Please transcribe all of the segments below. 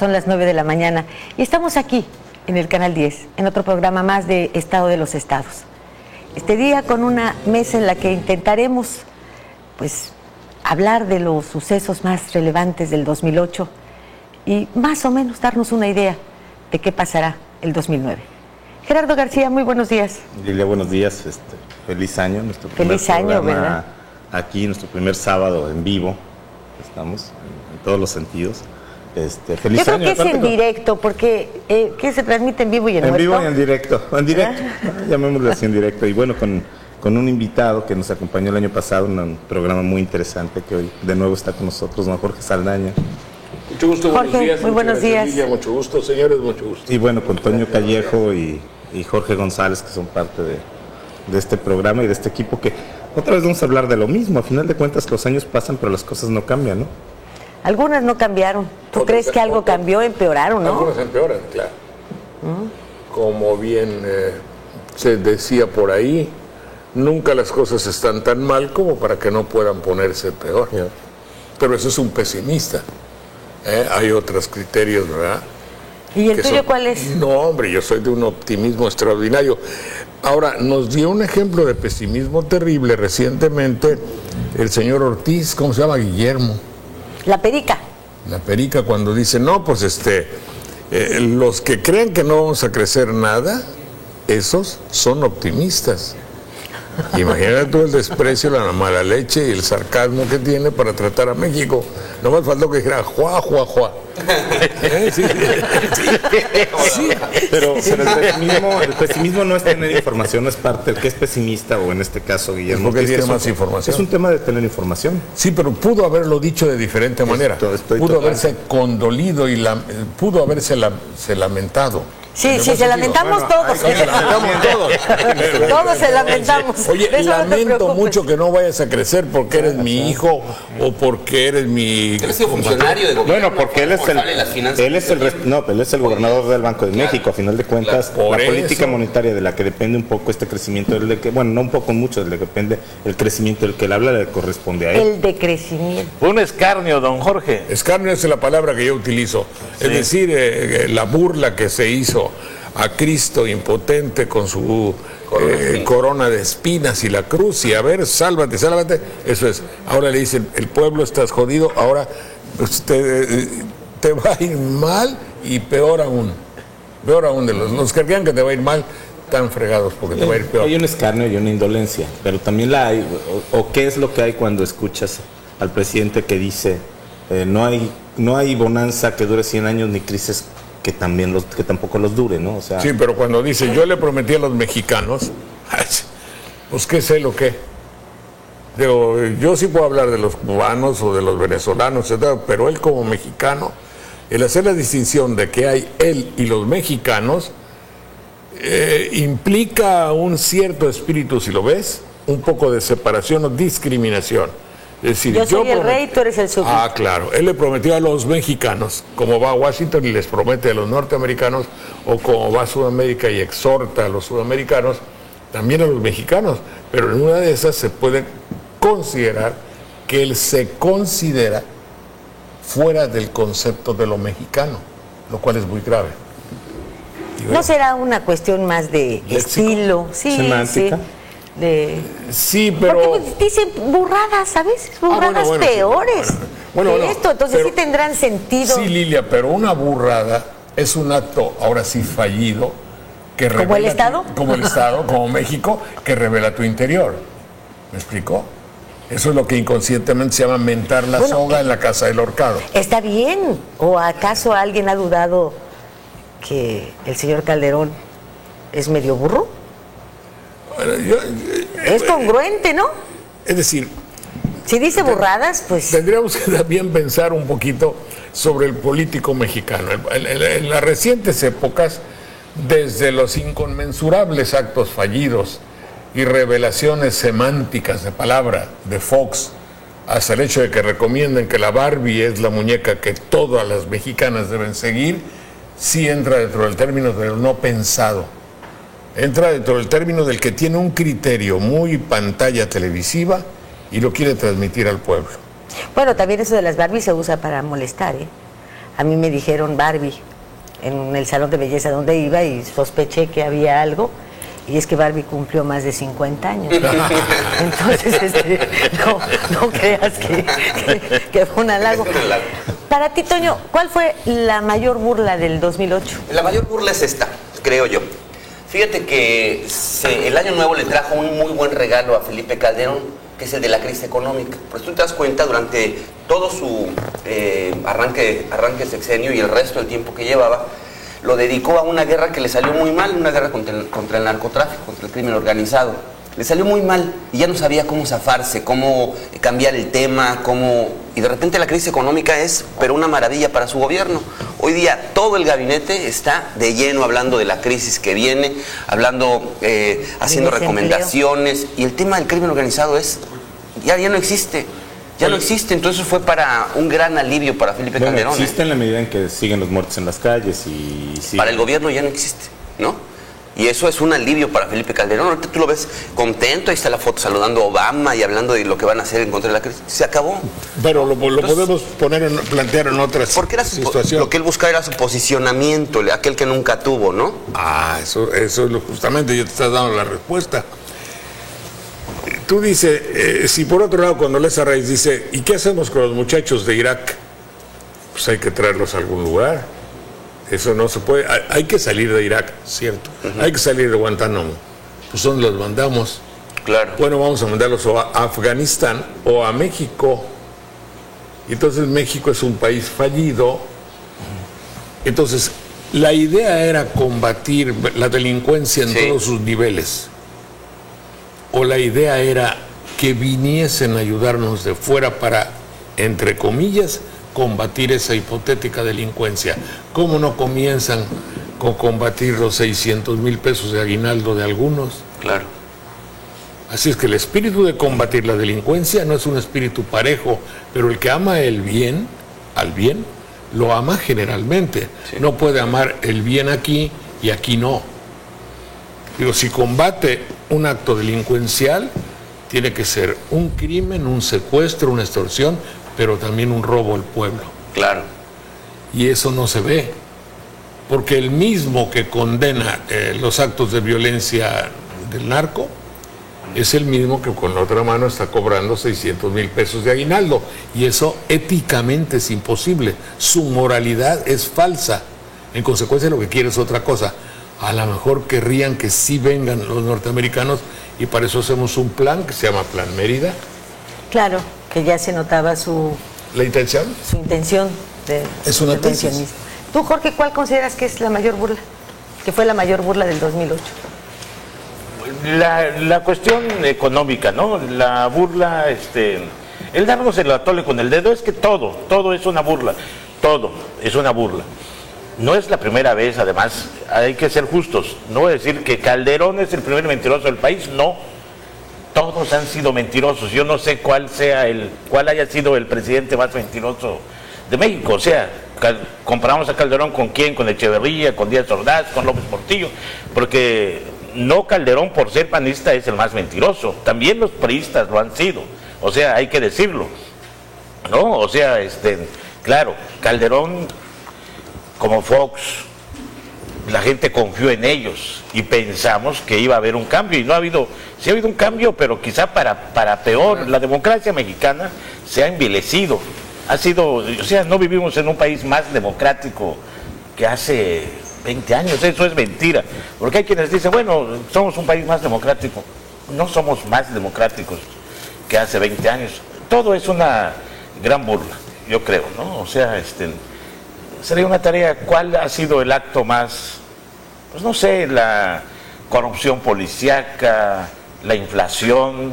son las 9 de la mañana y estamos aquí en el Canal 10, en otro programa más de Estado de los Estados. Este día con una mesa en la que intentaremos, pues, hablar de los sucesos más relevantes del 2008 y más o menos darnos una idea de qué pasará el 2009. Gerardo García, muy buenos días. Lilia, buenos días. Feliz año. Nuestro primer feliz año, ¿verdad? Aquí, nuestro primer sábado en vivo. Estamos en todos los sentidos. Feliz Yo creo año. Que es en directo, porque ¿qué se transmite en vivo y en muerto? En vivo y en directo. En directo, llamémoslo así, en directo. Y bueno, con un invitado que nos acompañó el año pasado, un programa muy interesante que hoy de nuevo está con nosotros, don Jorge Saldaña. Mucho gusto, Jorge, buenos días. Muy buenos días. Lilia, mucho gusto, señores, mucho gusto. Y bueno, con Toño Callejo y Jorge González, que son parte de este programa y de este equipo, que otra vez vamos a hablar de lo mismo. A final de cuentas, los años pasan, pero las cosas no cambian, ¿no? Algunas no cambiaron. ¿Tú crees que algo cambió, empeoraron, no? Algunas empeoran, claro. Como bien se decía por ahí, nunca las cosas están tan mal como para que no puedan ponerse peor. Pero eso es un pesimista. Hay otros criterios, ¿verdad? ¿Y el tuyo cuál es? No, hombre, yo soy de un optimismo extraordinario. Ahora, nos dio un ejemplo de pesimismo terrible recientemente el señor Ortiz, ¿cómo se llama? Guillermo. La Perica. La Perica, cuando dice, no, pues los que creen que no vamos a crecer nada, esos son optimistas. Imagínate tú el desprecio, la mala leche y el sarcasmo que tiene para tratar a México. No más faltó que dijera juá, juá, juá. Sí. Pero el pesimismo no es tener información, no es parte del que es pesimista, o en este caso Guillermo. Porque tiene más información. Es un tema de tener información. Sí, pero pudo haberlo dicho de diferente manera. Pudo haberse condolido y pudo haberse lamentado. Sí, se lamentamos todos. Se lamentamos todos. Todos se lamentamos. Oye, lamento mucho que no vayas a crecer porque eres mi hijo o porque eres mi... ¿Eres funcionario de gobierno? Bueno, porque él es el gobernador del Banco de México. A final de cuentas, la política monetaria de la que depende un poco este crecimiento, no un poco, mucho, de la que depende el crecimiento del que él habla, le corresponde a él. El decrecimiento. Fue un escarnio, don Jorge. Escarnio es la palabra que yo utilizo. Sí. Es decir, la burla que se hizo a Cristo impotente con su corona de espinas y la cruz, y a ver, sálvate, sálvate. Eso es. Ahora le dicen, el pueblo estás jodido, ahora pues, te va a ir mal y peor aún. Peor aún de los que crean que te va a ir mal, tan fregados porque te va a ir peor. Hay un escarnio y una indolencia, pero también la hay. ¿O qué es lo que hay cuando escuchas al presidente que dice no hay bonanza que dure 100 años ni crisis que tampoco los dure, ¿no? O sea, sí, pero cuando dice, yo le prometí a los mexicanos, pues qué sé lo que. Yo sí puedo hablar de los cubanos o de los venezolanos, etc., pero él como mexicano, el hacer la distinción de que hay él y los mexicanos, implica un cierto espíritu, si lo ves, un poco de separación o discriminación. Es decir, yo soy el rey, tú eres el súbdito. Ah, claro. Él le prometió a los mexicanos, como va a Washington y les promete a los norteamericanos, o como va a Sudamérica y exhorta a los sudamericanos, también a los mexicanos. Pero en una de esas se puede considerar que él se considera fuera del concepto de lo mexicano, lo cual es muy grave. ¿No será una cuestión más de estilo? Sí, semántica. Sí, pero... Porque dicen burradas, a veces burradas peores que esto, entonces sí tendrán sentido. Sí, Lilia, pero una burrada es un acto, ahora sí, fallido, que revela... ¿Como el Estado? Como el Estado, como México, que revela tu interior. ¿Me explicó? Eso es lo que inconscientemente se llama mentar la soga en la casa del horcado. Está bien. ¿O acaso alguien ha dudado que el señor Calderón es medio burro? Bueno, es congruente, ¿no? Es decir, si dice burradas, pues... Tendríamos que también pensar un poquito sobre el político mexicano. En las recientes épocas, desde los inconmensurables actos fallidos y revelaciones semánticas de palabra de Fox, hasta el hecho de que recomienden que la Barbie es la muñeca que todas las mexicanas deben seguir, sí entra dentro del término del no pensado. Entra dentro del término del que tiene un criterio muy pantalla televisiva y lo quiere transmitir al pueblo. Bueno, también eso de las Barbies se usa para molestar, ¿eh? A mí me dijeron Barbie en el salón de belleza donde iba y sospeché que había algo. Y es que Barbie cumplió más de 50 años. Entonces, no creas que fue un halago. Para ti, Toño, ¿cuál fue la mayor burla del 2008? La mayor burla es esta, creo yo. Fíjate que el año nuevo le trajo un muy buen regalo a Felipe Calderón, que es el de la crisis económica. Pues tú te das cuenta, durante todo su arranque sexenio y el resto del tiempo que llevaba, lo dedicó a una guerra que le salió muy mal, una guerra contra el narcotráfico, contra el crimen organizado. Le salió muy mal y ya no sabía cómo zafarse, cómo cambiar el tema, y de repente la crisis económica es, pero una maravilla para su gobierno. Hoy día todo el gabinete está de lleno hablando de la crisis que viene, hablando, haciendo recomendaciones, y el tema del crimen organizado ya no existe. Ya no existe, entonces fue para un gran alivio para Felipe Calderón. Existe en la medida en que siguen los muertos en las calles y... Para el gobierno ya no existe, ¿no? Y eso es un alivio para Felipe Calderón. Ahorita tú lo ves contento, ahí está la foto saludando a Obama y hablando de lo que van a hacer en contra de la crisis. Se acabó. Pero lo podemos plantear en otras situaciones. Porque lo que él buscaba era su posicionamiento, aquel que nunca tuvo, ¿no? Eso es justamente, yo te estás dando la respuesta. Tú dices, si por otro lado cuando lees a Reyes dice, ¿y qué hacemos con los muchachos de Irak? Pues hay que traerlos a algún lugar. Eso no se puede. Hay que salir de Irak, cierto. Hay que salir de Guantánamo. Pues ¿dónde los mandamos? Claro. Bueno, vamos a mandarlos a Afganistán o a México. Entonces México es un país fallido. Entonces la idea era combatir la delincuencia en todos sus niveles. O la idea era que viniesen a ayudarnos de fuera para, entre comillas, combatir esa hipotética delincuencia. ¿Cómo no comienzan con combatir los 600,000 pesos de aguinaldo de algunos? Claro. Así es que el espíritu de combatir la delincuencia no es un espíritu parejo, pero el que ama al bien, lo ama generalmente. Sí. No puede amar el bien aquí y aquí no. Digo, si combate un acto delincuencial, tiene que ser un crimen, un secuestro, una extorsión, pero también un robo al pueblo. Claro. Y eso no se ve, porque el mismo que condena los actos de violencia del narco, es el mismo que con la otra mano está cobrando 600,000 pesos de aguinaldo. Y eso éticamente es imposible. Su moralidad es falsa. En consecuencia, lo que quiere es otra cosa. A lo mejor querrían que sí vengan los norteamericanos y para eso hacemos un plan que se llama Plan Mérida. Claro, que ya se notaba ¿La intención? Su intención de es una tesis. Tú, Jorge, ¿cuál consideras que es la mayor burla? Que fue la mayor burla del 2008. La cuestión económica, ¿no? La burla, el darnos el atole con el dedo, es que todo es una burla. Todo es una burla. No es la primera vez, además, hay que ser justos. No voy a decir que Calderón es el primer mentiroso del país, no. Todos han sido mentirosos. Yo no sé cuál haya sido el presidente más mentiroso de México. O sea, comparamos a Calderón con quién, con Echeverría, con Díaz Ordaz, con López Portillo, porque no Calderón por ser panista es el más mentiroso. También los priistas lo han sido. O sea, hay que decirlo, ¿no? O sea, claro, Calderón, como Fox, la gente confió en ellos y pensamos que iba a haber un cambio y no ha habido, sí ha habido un cambio, pero quizá para peor. La democracia mexicana se ha envilecido, o sea, no vivimos en un país más democrático que hace 20 años, eso es mentira, porque hay quienes dicen, bueno, somos un país más democrático. No somos más democráticos que hace 20 años. Todo es una gran burla, yo creo, ¿no? O sea, sería una tarea, ¿cuál ha sido el acto más, pues no sé, la corrupción policíaca, la inflación,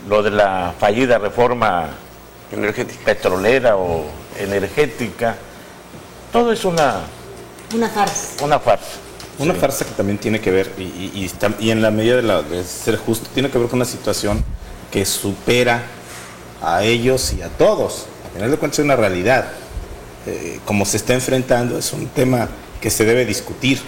lo de la fallida reforma petrolera o energética? Todo es una farsa. Una farsa que también tiene que ver, y en la medida de ser justo, tiene que ver con una situación que supera a ellos y a todos. A final de cuentas es una realidad. Como se está enfrentando, es un tema que se debe discutir.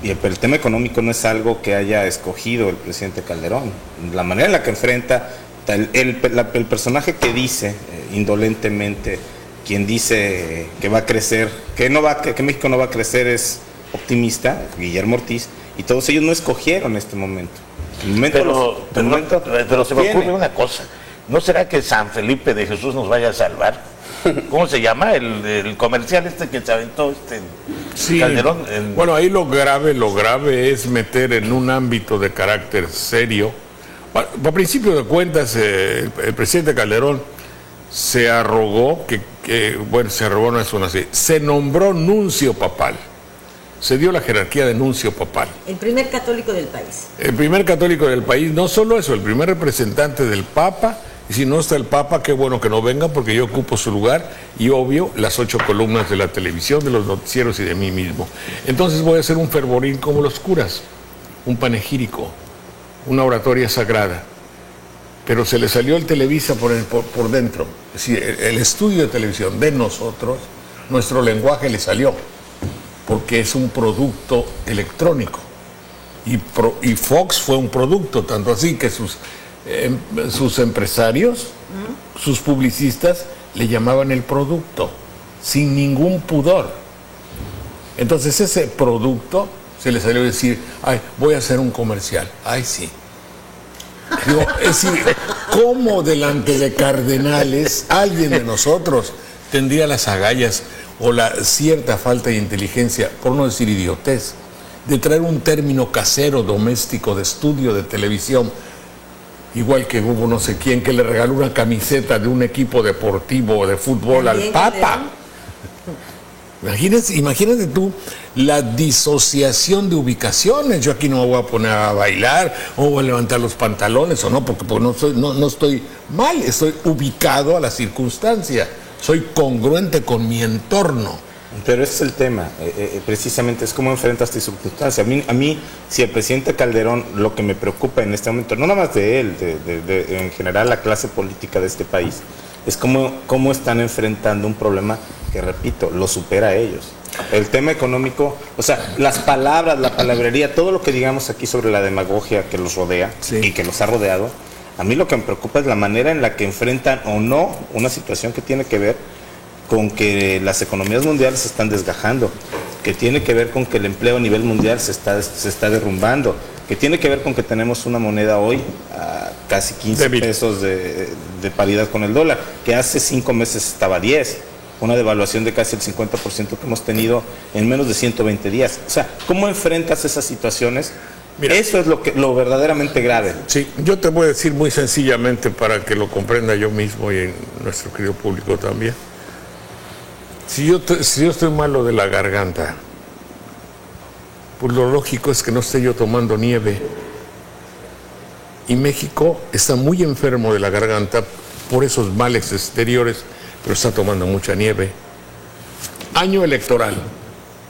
Y el tema económico no es algo que haya escogido el presidente Calderón. La manera en la que enfrenta, el personaje que dice indolentemente quien dice que va a crecer, que México no va a crecer es optimista, Guillermo Ortiz, y todos ellos no escogieron este momento. Pero se me ocurre una cosa. ¿No será que San Felipe de Jesús nos vaya a salvar? ¿Cómo se llama? El comercial que se aventó Sí. Calderón. Bueno, ahí lo grave es meter en un ámbito de carácter serio. Por principio de cuentas, el presidente Calderón se arrogó, se arrogó no es una así, se nombró nuncio papal. Se dio la jerarquía de nuncio papal. El primer católico del país. El primer católico del país, no solo eso, el primer representante del Papa, y si no está el Papa, qué bueno que no venga porque yo ocupo su lugar, y obvio, las 8 columnas de la televisión, de los noticieros y de mí mismo. Entonces voy a hacer un fervorín como los curas, un panegírico, una oratoria sagrada. Pero se le salió el Televisa por dentro, es decir, el estudio de televisión de nosotros, nuestro lenguaje le salió, porque es un producto electrónico. Y Fox fue un producto, tanto así que sus empresarios, sus publicistas, le llamaban el producto, sin ningún pudor. Entonces ese producto se le salió a decir, ay, voy a hacer un comercial. Ay, sí. Digo, es decir, ¿cómo delante de cardenales alguien de nosotros tendría las agallas o la cierta falta de inteligencia, por no decir idiotez, de traer un término casero, doméstico, de estudio, de televisión, igual que hubo no sé quién que le regaló una camiseta de un equipo deportivo o de fútbol al Papa? Imagínate tú la disociación de ubicaciones. Yo aquí no me voy a poner a bailar o voy a levantar los pantalones o no, porque no estoy mal, estoy ubicado a la circunstancia, soy congruente con mi entorno. Pero ese es el tema, precisamente es cómo enfrentas esta circunstancia. A mí, si el presidente Calderón, lo que me preocupa en este momento, no nada más de él, en general la clase política de este país, es cómo están enfrentando un problema que, repito, lo supera a ellos. El tema económico, o sea, las palabras, la palabrería, todo lo que digamos aquí sobre la demagogia que los rodea, sí, y que los ha rodeado, a mí lo que me preocupa es la manera en la que enfrentan o no una situación que tiene que ver con que las economías mundiales se están desgajando, que tiene que ver con que el empleo a nivel mundial se está derrumbando, que tiene que ver con que tenemos una moneda hoy a casi 15 pesos de paridad con el dólar, que hace 5 meses estaba a 10, una devaluación de casi el 50% que hemos tenido en menos de 120 días. O sea, ¿cómo enfrentas esas situaciones? Mira, eso es lo verdaderamente grave. Sí, yo te voy a decir muy sencillamente para que lo comprenda yo mismo y nuestro querido público también. Si yo estoy malo de la garganta, pues lo lógico es que no esté yo tomando nieve. Y México está muy enfermo de la garganta por esos males exteriores, pero está tomando mucha nieve. Año electoral.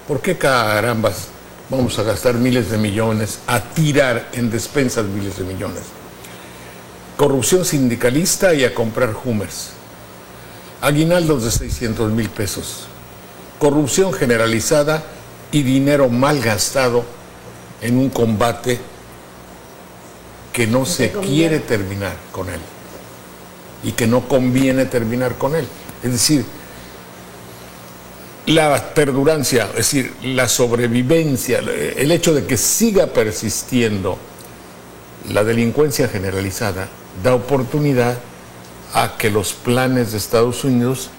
¿Por qué carambas vamos a gastar miles de millones, a tirar en despensas miles de millones? Corrupción sindicalista y a comprar Hummers. Aguinaldos de 600,000 pesos, corrupción generalizada y dinero mal gastado en un combate que no se quiere terminar con él y que no conviene terminar con él. Es decir, la perdurancia, es decir, la sobrevivencia, el hecho de que siga persistiendo la delincuencia generalizada da oportunidad a que los planes de Estados Unidos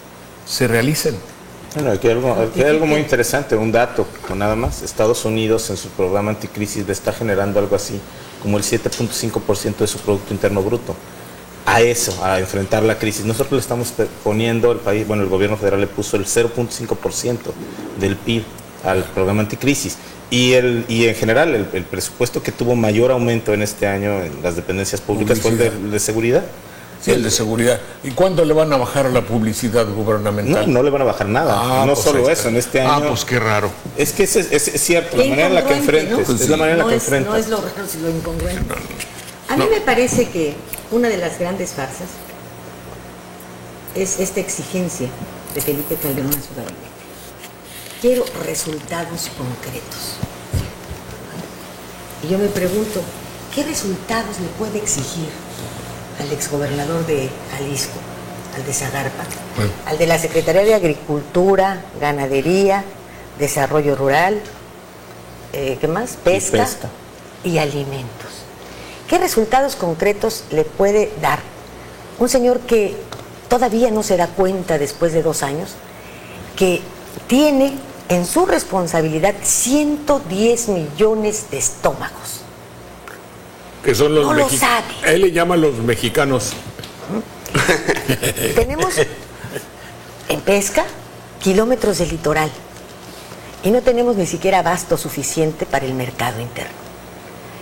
se realicen. Bueno, aquí hay algo muy interesante, un dato, nada más. Estados Unidos en su programa anticrisis le está generando algo así como el 7.5% de su Producto Interno Bruto. A eso, a enfrentar la crisis. Nosotros le estamos poniendo, el gobierno federal le puso el 0.5% del PIB al programa anticrisis. Y en general el presupuesto que tuvo mayor aumento en este año en las dependencias públicas fue el de seguridad. Sí, el de seguridad. ¿Y cuándo le van a bajar a la publicidad gubernamental? No le van a bajar nada. No pues solo eso, en este año. Pues qué raro. Es que es cierto, la manera en la que enfrentas. ¿No? Pues es la manera en la que enfrentas. No es lo raro, sino lo incongruente. A mí me parece que una de las grandes farsas es esta exigencia de Felipe Calderón a su gabinete. Quiero resultados concretos. Y yo me pregunto, ¿qué resultados le puede exigir al exgobernador de Jalisco, al de Zagarpa, al de la Secretaría de Agricultura, Ganadería, Desarrollo Rural, ¿qué más? Pesca y Alimentos. ¿Qué resultados concretos le puede dar un señor que todavía no se da cuenta después de 2 años que tiene en su responsabilidad 110 millones de estómagos? Que son los no lo sabe. Él le llama los mexicanos. Tenemos en pesca kilómetros de litoral y no tenemos ni siquiera abasto suficiente para el mercado interno.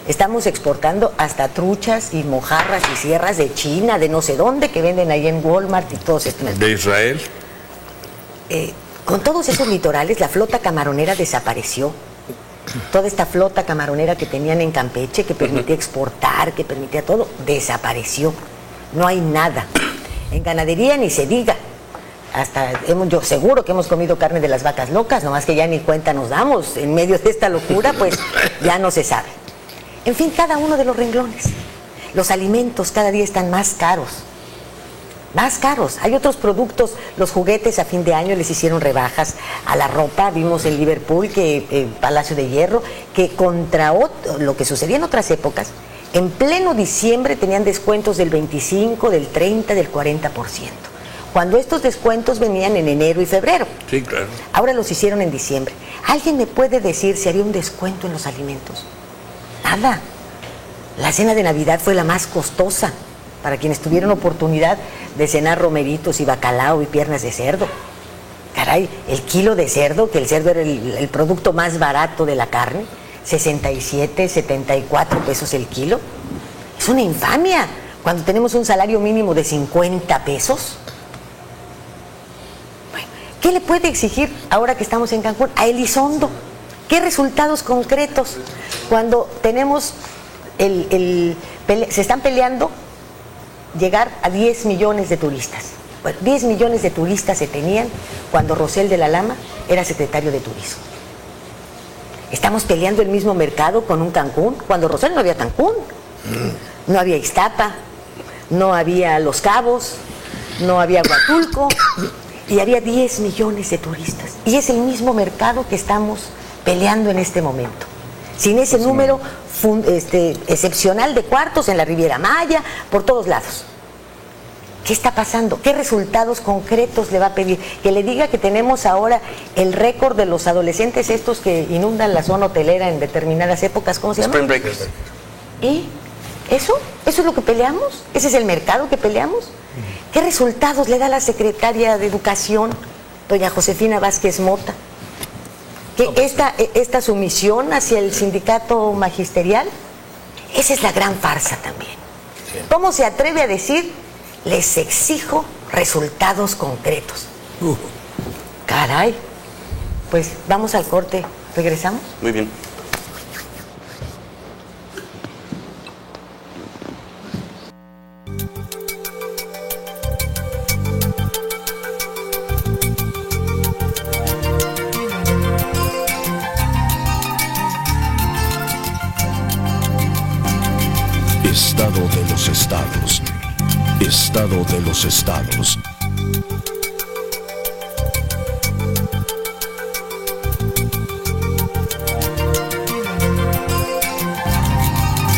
Estamos exportando hasta truchas y mojarras y sierras de China, de no sé dónde, que venden ahí en Walmart y todos estos. De Israel. Con todos esos litorales, la flota camaronera desapareció. Toda esta flota camaronera que tenían en Campeche, que permitía exportar, que permitía todo, desapareció. No hay nada. En ganadería ni se diga. Yo seguro que hemos comido carne de las vacas locas, nomás que ya ni cuenta nos damos. En medio de esta locura, pues ya no se sabe. En fin, cada uno de los renglones. Los alimentos cada día están más caros. Más caros. Hay otros productos, los juguetes a fin de año les hicieron rebajas a la ropa. Vimos en Liverpool, Palacio de Hierro, que contra lo que sucedía en otras épocas, en pleno diciembre tenían descuentos del 25, del 30, del 40%. Cuando estos descuentos venían en enero y febrero. Sí, claro. Ahora los hicieron en diciembre. ¿Alguien me puede decir si había un descuento en los alimentos? Nada. La cena de Navidad fue la más costosa para quienes tuvieron oportunidad de cenar romeritos y bacalao y piernas de cerdo. Caray, el kilo de cerdo, que el cerdo era el producto más barato de la carne, 67, 74 pesos el kilo. Es una infamia cuando tenemos un salario mínimo de 50 pesos. Bueno, ¿qué le puede exigir ahora que estamos en Cancún a Elizondo? ¿Qué resultados concretos? Cuando tenemos se están peleando llegar a 10 millones de turistas. Bueno, 10 millones de turistas se tenían cuando Rosel de la Lama era secretario de Turismo. Estamos peleando el mismo mercado con un Cancún, cuando Rosel no había Cancún, no había Ixtapa, no había Los Cabos, no había Huatulco, y había 10 millones de turistas. Y es el mismo mercado que estamos peleando en este momento. Sin ese número excepcional de cuartos en la Riviera Maya, por todos lados. ¿Qué está pasando? ¿Qué resultados concretos le va a pedir? Que le diga que tenemos ahora el récord de los adolescentes estos que inundan la zona hotelera en determinadas épocas. ¿Cómo se llama? Spring Breakers. ¿Y eso? ¿Eso es lo que peleamos? ¿Ese es el mercado que peleamos? ¿Qué resultados le da la secretaria de Educación, doña Josefina Vázquez Mota? Que esta sumisión hacia el sindicato magisterial, esa es la gran farsa también. ¿Cómo se atreve a decir, les exijo resultados concretos? Caray. Pues vamos al corte, ¿regresamos? Muy bien. Estado de los estados. Estado de los estados.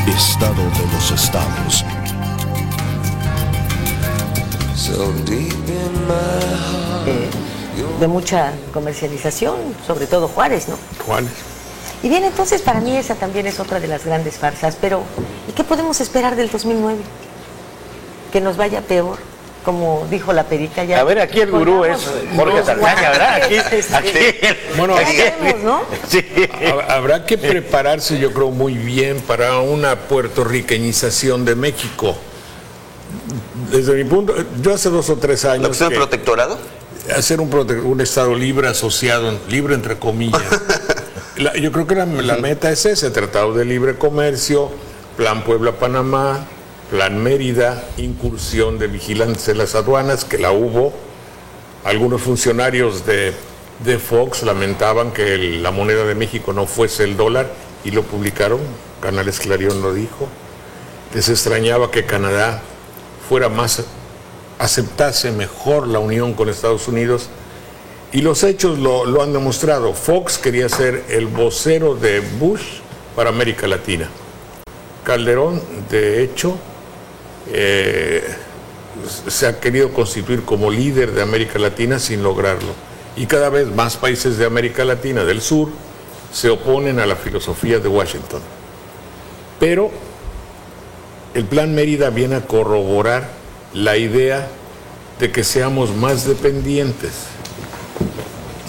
Estado de los estados. De mucha comercialización, sobre todo Juárez, ¿no? Juárez. Y bien, entonces para mí esa también es otra de las grandes farsas, pero ¿y qué podemos esperar del 2009? Que nos vaya peor, como dijo la perica ya. A ver, aquí el gurú es Jorge Saldaña, ¿verdad? Bueno, sabemos, ¿no? Sí. Habrá que prepararse, yo creo, muy bien para una puertorriqueñización de México. Desde mi punto, yo hace 2 o 3 años... ¿Lo que es el protectorado? Hacer un Estado libre asociado, libre entre comillas. Yo creo que la meta es ese, Tratado de Libre Comercio, Plan Puebla-Panamá, Plan Mérida, incursión de vigilantes en las aduanas, que la hubo. Algunos funcionarios de Fox lamentaban que la moneda de México no fuese el dólar y lo publicaron, Canales Clarion lo dijo. Les extrañaba que Canadá fuera más aceptase mejor la unión con Estados Unidos, y los hechos lo han demostrado. Fox quería ser el vocero de Bush para América Latina. Calderón, de hecho, se ha querido constituir como líder de América Latina sin lograrlo. Y cada vez más países de América Latina del sur se oponen a la filosofía de Washington. Pero el Plan Mérida viene a corroborar la idea de que seamos más dependientes.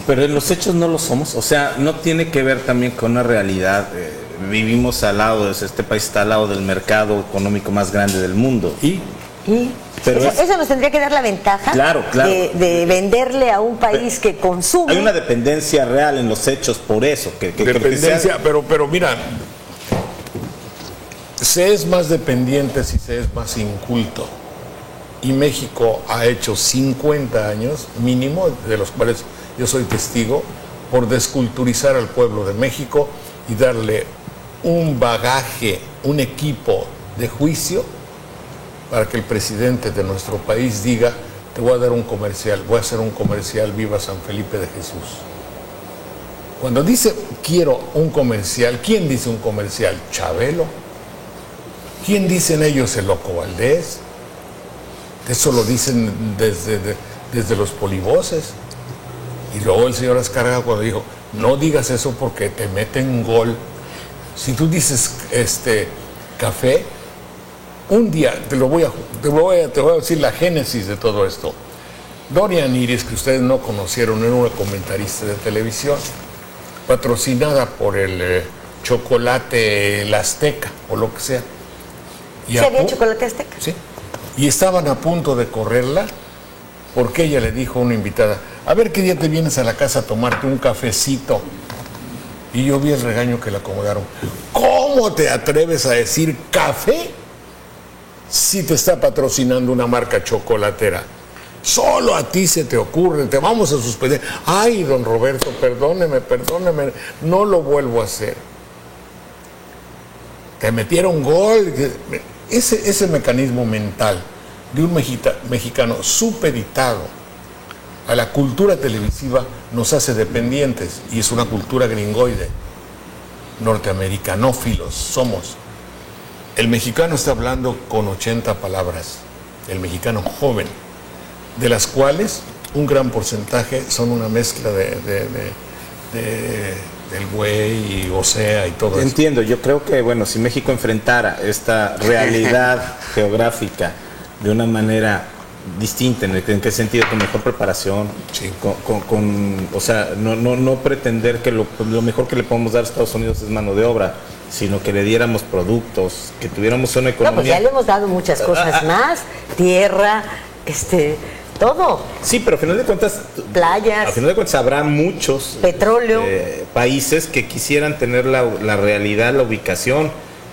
Pero en los hechos no lo somos, o sea, no tiene que ver también con una realidad. Vivimos al lado, este país está al lado del mercado económico más grande del mundo. Pero eso nos tendría que dar la ventaja, claro. de venderle a un país que consume. Hay una dependencia real en los hechos por eso. Dependencia, pero mira, se es más dependiente si se es más inculto. Y México ha hecho 50 años mínimo, de los cuales yo soy testigo, por desculturizar al pueblo de México y darle un bagaje, un equipo de juicio para que el presidente de nuestro país diga: te voy a dar un comercial, voy a hacer un comercial, viva San Felipe de Jesús. Cuando dice quiero un comercial, ¿quién dice un comercial? Chabelo. ¿Quién dicen ellos? El Loco Valdés. Eso lo dicen desde los polivoces. Y luego el señor Azcárraga cuando dijo: no digas eso porque te meten gol. Si tú dices café, un día te voy a decir la génesis de todo esto. Dorian Iris, que ustedes no conocieron, era una comentarista de televisión, patrocinada por el chocolate el Azteca o lo que sea. ¿Se había chocolate Azteca? Sí. Y estaban a punto de correrla porque ella le dijo a una invitada: a ver qué día te vienes a la casa a tomarte un cafecito. Y yo vi el regaño que le acomodaron. ¿Cómo te atreves a decir café si te está patrocinando una marca chocolatera? Solo a ti se te ocurre, te vamos a suspender. Ay, don Roberto, perdóneme, no lo vuelvo a hacer. Te metieron gol. Ese mecanismo mental de un mexicano supeditado a la cultura televisiva nos hace dependientes, y es una cultura gringoide, norteamericanófilos somos. El mexicano está hablando con 80 palabras, el mexicano joven, de las cuales un gran porcentaje son una mezcla del güey y osea y todo eso. Entiendo, yo creo que, bueno, si México enfrentara esta realidad geográfica de una manera distinta, ¿en qué sentido? Con mejor preparación, sí. O sea, no pretender que lo mejor que le podemos dar a Estados Unidos es mano de obra, sino que le diéramos productos, que tuviéramos una economía. No, pues ya le hemos dado muchas cosas más, tierra, todo. Sí, pero al final de cuentas, playas, al final de cuentas habrá muchos petróleo, países que quisieran tener la realidad, la ubicación,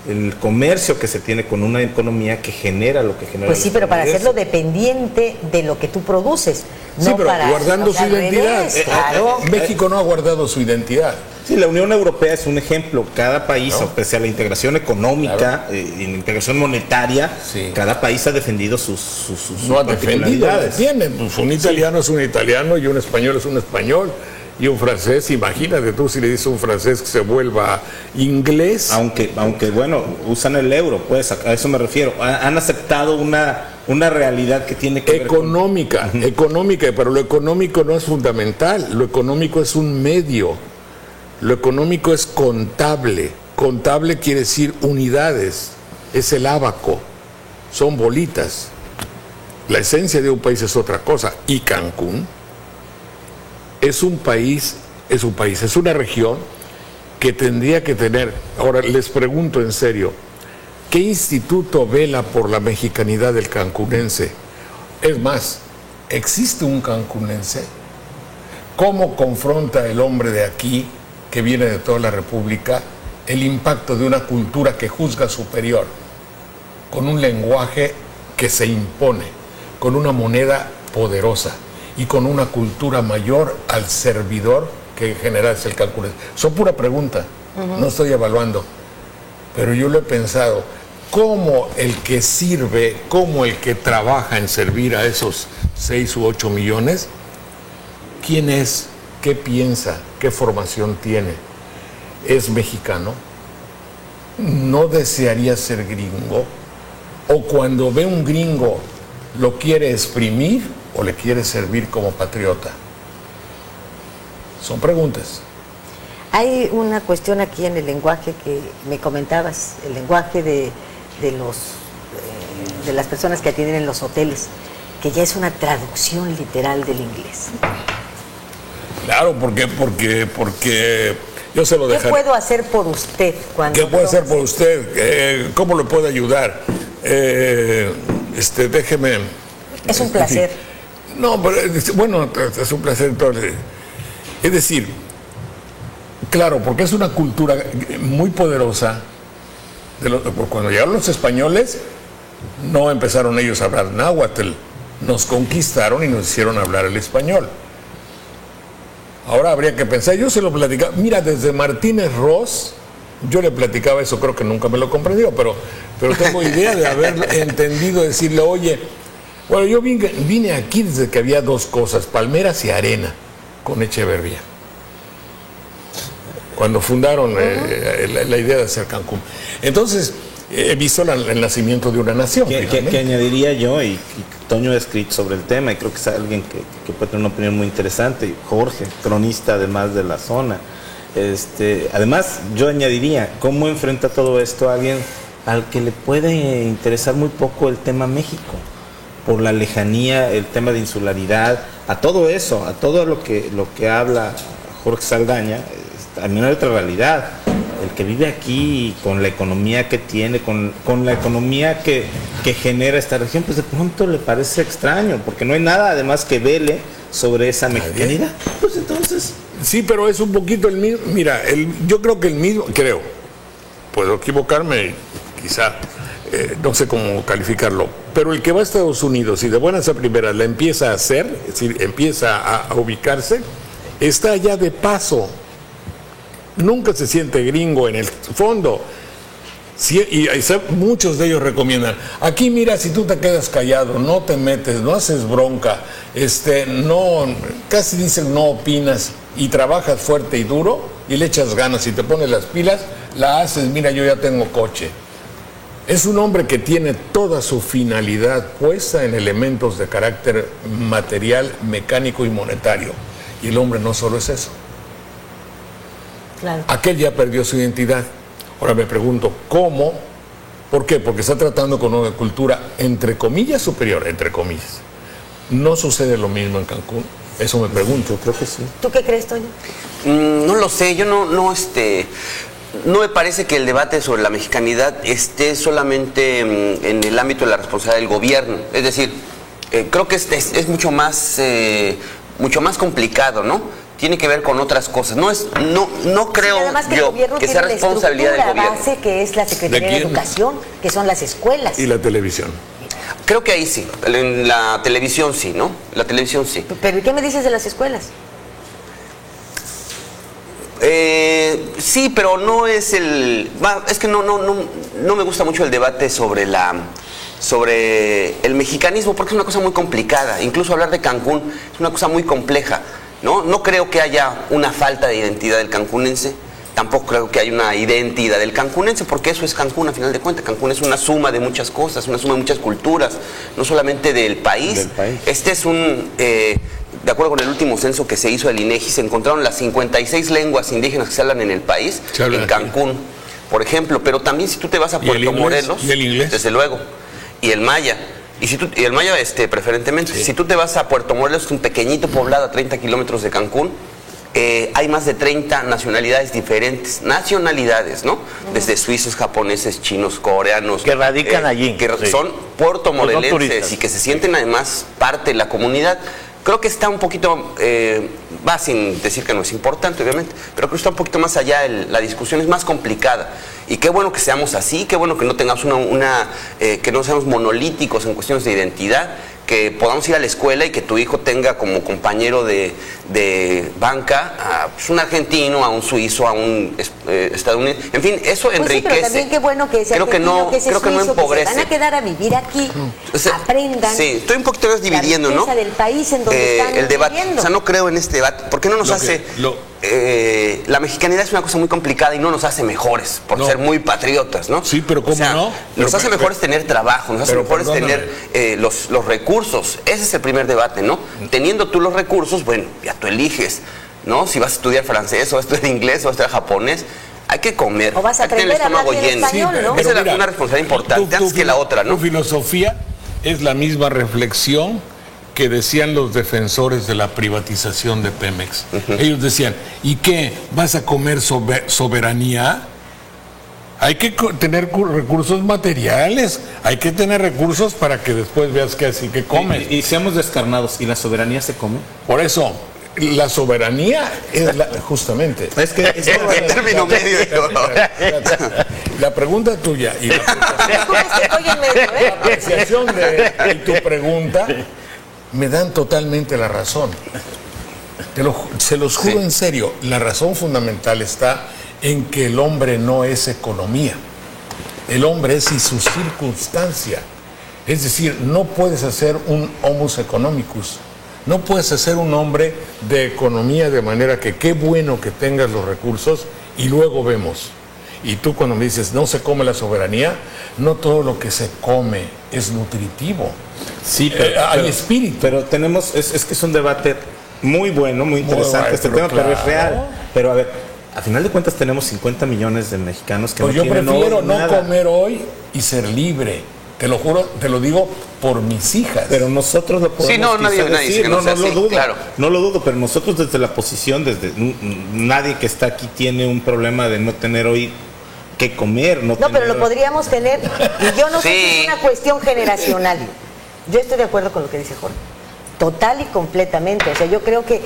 el comercio que se tiene con una economía que genera lo que genera. Pues sí, pero para hacerlo dependiente de lo que tú produces. Sí, no pero para, guardando su identidad. Claro. México no ha guardado su identidad. Sí, la Unión Europea es un ejemplo. Cada país, pese a la integración económica y la integración monetaria, sí, cada país ha defendido sus no ha defendido, tienen. Pues un italiano es un italiano y un español es un español. Y un francés, imagínate tú si le dices a un francés que se vuelva inglés. Aunque bueno, usan el euro, pues a eso me refiero. Han aceptado una realidad que tiene que económica, ver con... económica, pero lo económico no es fundamental, lo económico es un medio, lo económico es contable. Contable quiere decir unidades, es el ábaco, son bolitas. La esencia de un país es otra cosa. Y Cancún es una región que tendría que tener. Ahora les pregunto en serio, ¿qué instituto vela por la mexicanidad del cancunense? Es más, ¿existe un cancunense? ¿Cómo confronta el hombre de aquí, que viene de toda la República, el impacto de una cultura que juzga superior, con un lenguaje que se impone, con una moneda poderosa y con una cultura mayor al servidor que en general es el cancunense? Son pura pregunta, no estoy evaluando, pero yo lo he pensado. cómo el que sirve, cómo el que trabaja en servir a esos 6 u 8 millones, quién es, qué piensa, qué formación tiene, es mexicano, no desearía ser gringo, o cuando ve un gringo lo quiere exprimir o le quiere servir como patriota. Son preguntas. Hay una cuestión aquí en el lenguaje que me comentabas, el lenguaje de las personas que atienden en los hoteles, que ya es una traducción literal del inglés. Claro, porque yo se lo dejaré. ¿Qué puedo hacer por usted cuando? ¿Qué puede hacer por usted? ¿Cómo le puedo ayudar? Déjeme. Es un placer. No, pero bueno, es un placer. Es decir, claro, porque es una cultura muy poderosa. Cuando llegaron los españoles, no empezaron ellos a hablar náhuatl, nos conquistaron y nos hicieron hablar el español. Ahora habría que pensar, yo se lo platicaba, mira, desde Martínez Ross, yo le platicaba eso, creo que nunca me lo comprendió, pero tengo idea de haber entendido, decirle, oye, bueno, yo vine aquí desde que había dos cosas, palmeras y arena, con Echeverría, cuando fundaron la idea de hacer Cancún. Entonces, he visto el nacimiento de una nación. Que añadiría yo, y Toño ha escrito sobre el tema, y creo que es alguien que puede tener una opinión muy interesante, Jorge, cronista además de la zona. Además, yo añadiría, ¿cómo enfrenta todo esto a alguien al que le puede interesar muy poco el tema México? Por la lejanía, el tema de insularidad, a todo eso, a todo lo que habla Jorge Saldaña, también hay otra realidad. El que vive aquí, con la economía que tiene, con la economía que genera esta región, pues de pronto le parece extraño, porque no hay nada además que vele sobre esa mexicanidad. Pues entonces... Sí, pero es un poquito el mismo. Mira, yo creo que el mismo, puedo equivocarme, quizá, no sé cómo calificarlo, pero el que va a Estados Unidos y de buenas a primeras la empieza a hacer, es decir, empieza a ubicarse, está allá de paso. Nunca se siente gringo en el fondo. Sí, y muchos de ellos recomiendan, aquí mira, si tú te quedas callado, no te metes, no haces bronca, casi dicen no opinas y trabajas fuerte y duro y le echas ganas y te pones las pilas, la haces, mira, yo ya tengo coche. Es un hombre que tiene toda su finalidad puesta en elementos de carácter material, mecánico y monetario. Y el hombre no solo es eso. Claro. Aquel ya perdió su identidad. Ahora me pregunto, ¿cómo? ¿Por qué? Porque está tratando con una cultura, entre comillas, superior, entre comillas. ¿No sucede lo mismo en Cancún? Eso me pregunto. Yo creo que sí. ¿Tú qué crees, Toño? No lo sé, yo no me parece que el debate sobre la mexicanidad esté solamente en el ámbito de la responsabilidad del gobierno. Es decir, creo que es mucho más complicado, ¿no? Tiene que ver con otras cosas. No creo yo que sea responsabilidad del gobierno. Base que es la Secretaría de Educación, que son las escuelas. Y la televisión. Creo que ahí sí, en la televisión sí, ¿no? La televisión sí. ¿Pero y qué me dices de las escuelas? Sí, pero no es es que no me gusta mucho el debate sobre el mexicanismo, porque es una cosa muy complicada. Incluso hablar de Cancún es una cosa muy compleja, ¿no? No creo que haya una falta de identidad del cancunense, tampoco creo que haya una identidad del cancunense, porque eso es Cancún a final de cuentas. Cancún es una suma de muchas cosas, una suma de muchas culturas, no solamente del país. Este es de acuerdo con el último censo que se hizo del INEGI, se encontraron las 56 lenguas indígenas que se hablan en el país, en Cancún, por ejemplo, pero también si tú te vas a Puerto Morelos, ¿y el inglés? Desde luego, y el maya. Y el maya preferentemente. Sí. Si tú te vas a Puerto Morelos, es un pequeñito poblado a 30 kilómetros de Cancún, hay más de 30 nacionalidades diferentes, ¿no? Desde suizos, japoneses, chinos, coreanos. Que radican allí. Que son puertomorelenses y que se sienten además parte de la comunidad. Creo que está un poquito, va sin decir que no es importante, obviamente, pero creo que está un poquito más allá, la discusión es más complicada. Y qué bueno que seamos así, qué bueno que no tengamos que no seamos monolíticos en cuestiones de identidad. que podamos ir a la escuela y que tu hijo tenga como compañero de banca a pues, un argentino, a un suizo, a un estadounidense. En fin, eso enriquece. Pues sí, pero también qué bueno que ese argentino, que ese suizo, no empobrece. Que se van a quedar a vivir aquí, aprendan. Sí, estoy un poquito dividiendo, ¿no? Del país en donde están el debate. viviendo. O sea, no creo en este debate. ¿Por qué no nos la mexicanidad es una cosa muy complicada y no nos hace mejores por ser muy patriotas, ¿no? Sí, pero ¿cómo no? Nos hace mejores tener trabajo, nos hace mejores tener los recursos. Ese es el primer debate, ¿no? Teniendo tú los recursos, bueno, ya tú eliges, ¿no? Si vas a estudiar francés, o vas a estudiar inglés, o vas a estudiar japonés, hay que comer. O vas a aprender a hablar bien español, ¿no? Esa es una responsabilidad importante, antes que la otra, ¿no? Tu filosofía es la misma reflexión que decían los defensores de la privatización de Pemex. Ellos decían, ¿y qué? ¿Vas a comer soberanía? Hay que tener recursos materiales, hay que tener recursos para que después veas que así que comes. Y seamos descarnados, ¿y la soberanía se come? Por eso, la soberanía es justamente. Es que es el término medio. La pregunta tuya y la apreciación de tu pregunta me dan totalmente la razón. Se los juro en serio, la razón fundamental está en que el hombre no es economía. El hombre es y su circunstancia. Es decir, no puedes hacer un homus economicus. No puedes hacer un hombre de economía de manera que qué bueno que tengas los recursos y luego vemos. Y tú cuando me dices no se come la soberanía, no todo lo que se come es nutritivo. Sí, hay espíritu. Pero tenemos, es que es un debate muy bueno, muy interesante este tema, claro. Pero es real. Pero a ver, a final de cuentas tenemos 50 millones de mexicanos que pues no tienen hoy yo prefiero no nada. comer hoy y ser libre. Te lo juro, te lo digo por mis hijas. Pero nosotros lo podemos decir, no lo dudo, claro. No lo dudo, pero nosotros desde la posición, nadie que está aquí tiene un problema de no tener hoy que comer. No, pero lo podríamos tener, y yo no sé si es una cuestión generacional. Yo estoy de acuerdo con lo que dice Jorge, total y completamente. O sea, yo creo que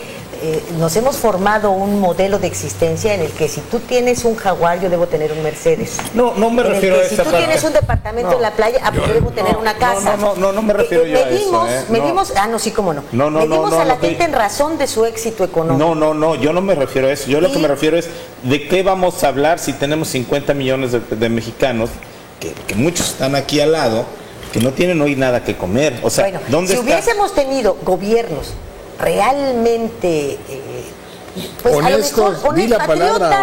nos hemos formado un modelo de existencia en el que si tú tienes un Jaguar, yo debo tener un Mercedes. No me refiero a esa parte. Si tú tienes un departamento en la playa, yo debo tener una casa. No me refiero yo a eso. Medimos, sí, cómo no. Medimos a la gente en razón de su éxito económico. No, yo no me refiero a eso. Yo lo que me refiero es de qué vamos a hablar si tenemos 50 millones de mexicanos, que muchos están aquí al lado, que no tienen hoy nada que comer. O sea, bueno, ¿dónde si hubiésemos tenido gobiernos realmente honestos, patriotas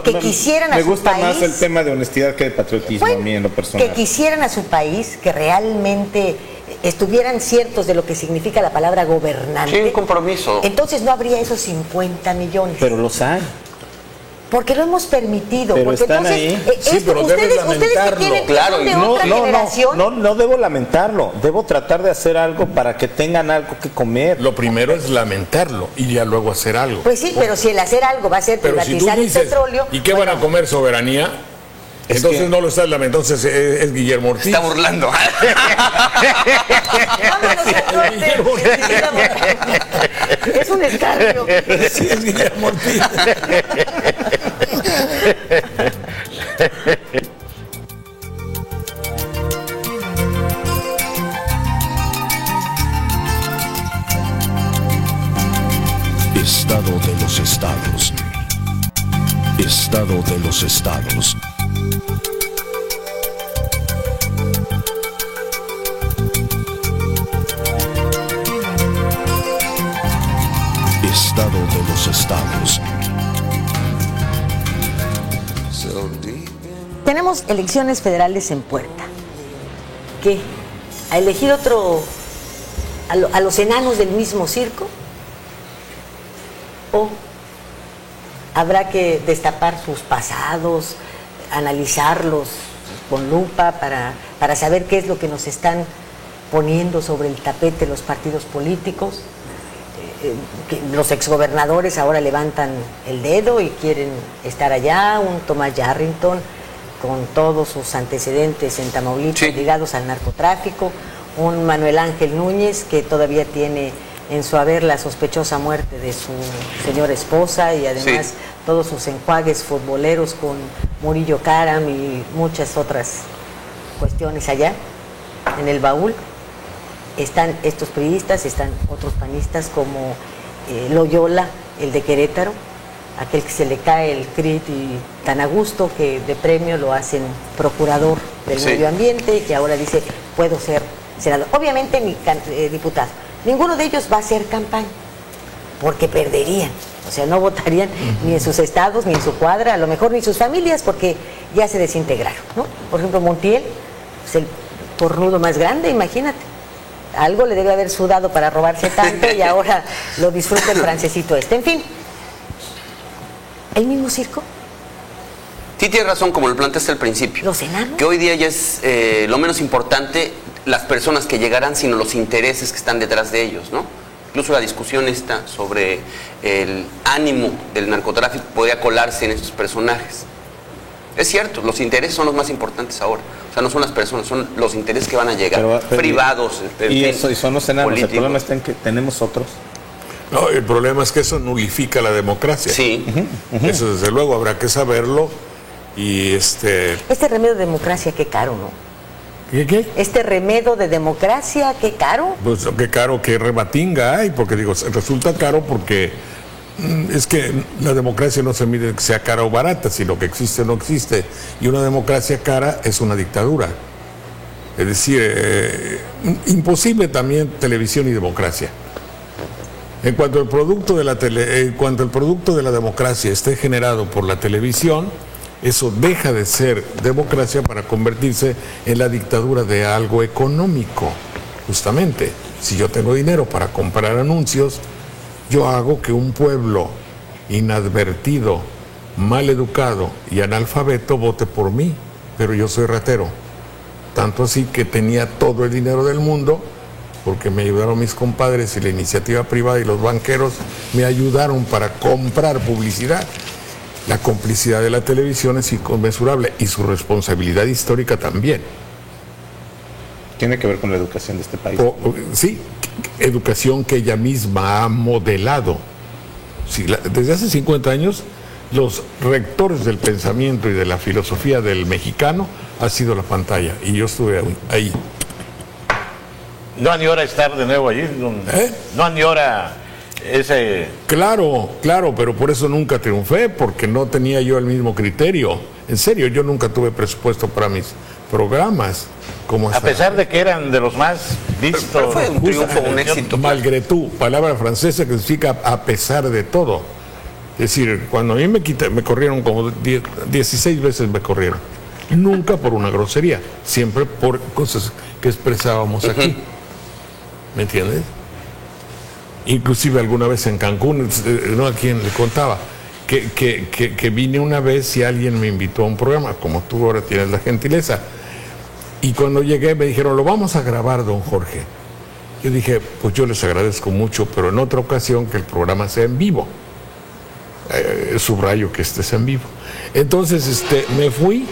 que quisieran a su país. Me gusta más el tema de honestidad que de patriotismo a mí en lo personal. Que quisieran a su país, que realmente estuvieran ciertos de lo que significa la palabra gobernante. Sí, un compromiso. Entonces no habría esos 50 millones. Pero los hay. Porque lo hemos permitido. Pero porque están entonces, ahí. Sí, pero ustedes lamentarlo. que tienen Claro, de otra generación. No debo lamentarlo. Debo tratar de hacer algo para que tengan algo que comer. Lo primero es lamentarlo y ya luego hacer algo. Pues sí, pero si el hacer algo va a ser privatizar el petróleo. ¿Y qué van a comer? ¿Soberanía? Entonces no lo estás lamentando, entonces es Guillermo Ortiz. Está burlando. Es un escarnio. Sí, es Guillermo Ortiz. Estado de los estados. Estado de los estados. Estado de los estados. Tenemos elecciones federales en puerta. ¿Qué? ¿A elegir otro, a los enanos del mismo circo? ¿O habrá que destapar sus pasados, analizarlos con lupa para saber qué es lo que nos están poniendo sobre el tapete los partidos políticos? Los exgobernadores ahora levantan el dedo y quieren estar allá, un Tomás Yarrington con todos sus antecedentes en Tamaulipas ligados al narcotráfico, un Manuel Ángel Núñez que todavía tiene en su haber la sospechosa muerte de su señora esposa y además todos sus enjuagues futboleros con Murillo Karam y muchas otras cuestiones allá en el baúl. están estos priistas, están otros panistas como Loyola, el de Querétaro, aquel que se le cae el CRIT y tan a gusto que de premio lo hacen procurador del medio ambiente y que ahora dice, puedo ser senador. Obviamente ni diputado. Ninguno de ellos va a hacer campaña, porque perderían. O sea, no votarían ni en sus estados, ni en su cuadra, a lo mejor ni sus familias, porque ya se desintegraron, ¿no? Por ejemplo, Montiel, pues el cornudo más grande, imagínate. Algo le debe haber sudado para robarse tanto y ahora lo disfruta el francesito este. En fin, ¿el mismo circo? Sí, tienes razón, como lo planteaste al principio. ¿Los enanos? Que hoy día ya es lo menos importante las personas que llegarán, sino los intereses que están detrás de ellos, ¿no? Incluso la discusión esta sobre el ánimo del narcotráfico podría colarse en estos personajes. Es cierto, los intereses son los más importantes ahora. O sea, no son las personas, son los intereses que van a llegar, privados. Y son los enanos. Políticos. El problema está en que tenemos otros. No, el problema es que eso nulifica la democracia. Sí. Eso desde luego habrá que saberlo. Y Este remedio de democracia, qué caro, ¿no? ¿Qué? Este remedio de democracia, qué caro. Pues qué caro, qué rebatinga hay, porque digo, resulta caro porque es que la democracia no se mide que sea cara o barata, sino que existe o no existe. Y una democracia cara es una dictadura. Es decir, imposible también televisión y democracia. En cuanto el producto de la democracia esté generado por la televisión, eso deja de ser democracia para convertirse en la dictadura de algo económico. Justamente, si yo tengo dinero para comprar anuncios, yo hago que un pueblo inadvertido, mal educado y analfabeto vote por mí, pero yo soy ratero. Tanto así que tenía todo el dinero del mundo, porque me ayudaron mis compadres y la iniciativa privada y los banqueros me ayudaron para comprar publicidad. La complicidad de la televisión es inconmensurable y su responsabilidad histórica también. Tiene que ver con la educación de este país. Sí, educación que ella misma ha modelado. Sí, desde hace 50 años, los rectores del pensamiento y de la filosofía del mexicano ha sido la pantalla, y yo estuve ahí. No añora estar de nuevo allí. No añora ese... Claro, pero por eso nunca triunfé, porque no tenía yo el mismo criterio. En serio, yo nunca tuve presupuesto para mis programas. A pesar de que eran de los más vistos. Pero fue un triunfo, un éxito. Malgré tout, palabra francesa que significa a pesar de todo. Es decir, cuando a mí me corrieron como 16 veces me corrieron. Nunca por una grosería, siempre por cosas que expresábamos aquí. ¿Me entiendes? Inclusive alguna vez en Cancún, no a quien le contaba, que vine una vez y alguien me invitó a un programa, como tú ahora tienes la gentileza. Y cuando llegué me dijeron, lo vamos a grabar, don Jorge. Yo dije, pues yo les agradezco mucho, pero en otra ocasión que el programa sea en vivo. Subrayo que estés en vivo. Entonces me fui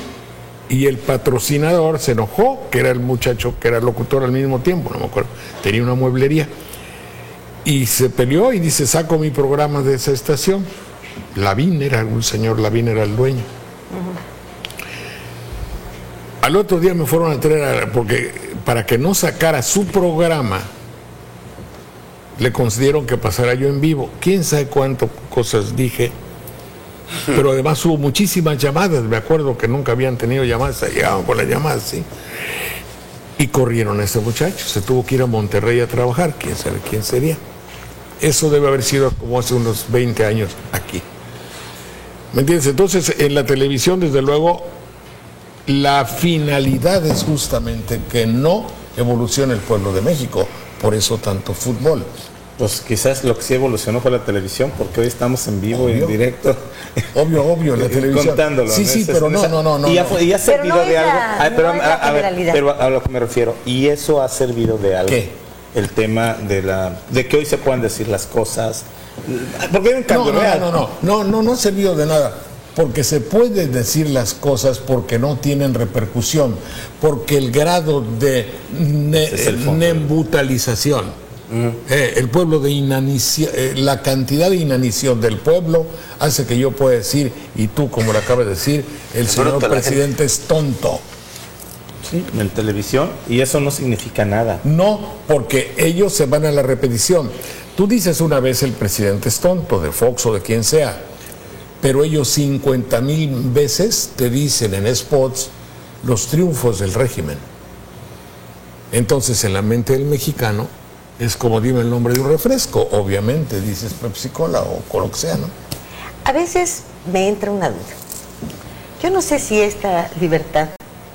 y el patrocinador se enojó, que era el muchacho que era locutor al mismo tiempo, no me acuerdo, tenía una mueblería. Y se peleó y dice, saco mi programa de esa estación. Lavín era un señor, Lavín era el dueño. Al otro día me fueron a traer, porque para que no sacara su programa, le concedieron que pasara yo en vivo. Quién sabe cuántas cosas dije, pero además hubo muchísimas llamadas. Me acuerdo que nunca habían tenido llamadas, llegaban con las llamadas, sí. Y corrieron a ese muchacho, se tuvo que ir a Monterrey a trabajar, quién sabe quién sería. Eso debe haber sido como hace unos 20 años aquí. ¿Me entiendes? Entonces, en la televisión, desde luego, la finalidad es justamente que no evolucione el pueblo de México. Por eso tanto fútbol. Pues quizás lo que sí evolucionó fue la televisión, porque hoy estamos en vivo y en directo. Obvio, en la televisión. Contándolo. Sí, pero no. Y ha servido no de algo. Pero a lo que me refiero. ¿Y eso ha servido de algo? ¿Qué? El tema de que hoy se puedan decir las cosas. Porque hay un cambio real. No ha servido de nada. Porque se pueden decir las cosas porque no tienen repercusión. Porque el grado de nembutalización, el pueblo la cantidad de inanición del pueblo hace que yo pueda decir, y tú como lo acabas de decir, el señor presidente es tonto. Sí, en televisión, y eso no significa nada. No, porque ellos se van a la repetición. Tú dices una vez el presidente es tonto, de Fox o de quien sea, pero ellos 50,000 veces te dicen en spots los triunfos del régimen. Entonces, en la mente del mexicano es como dime el nombre de un refresco, obviamente dices Pepsi Cola o con lo que sea, ¿no? A veces me entra una duda. Yo no sé si esta libertad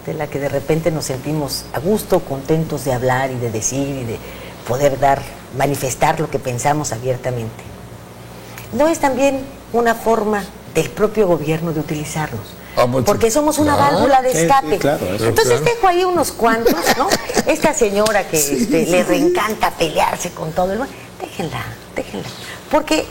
de la que de repente nos sentimos a gusto, contentos de hablar y de decir y de poder manifestar lo que pensamos abiertamente, ¿no es también una forma del propio gobierno de utilizarnos? Porque somos una válvula de escape. Sí, claro, entonces dejo ahí unos cuantos, ¿no? Esta señora que le reencanta pelearse con todo el mundo, déjenla. Porque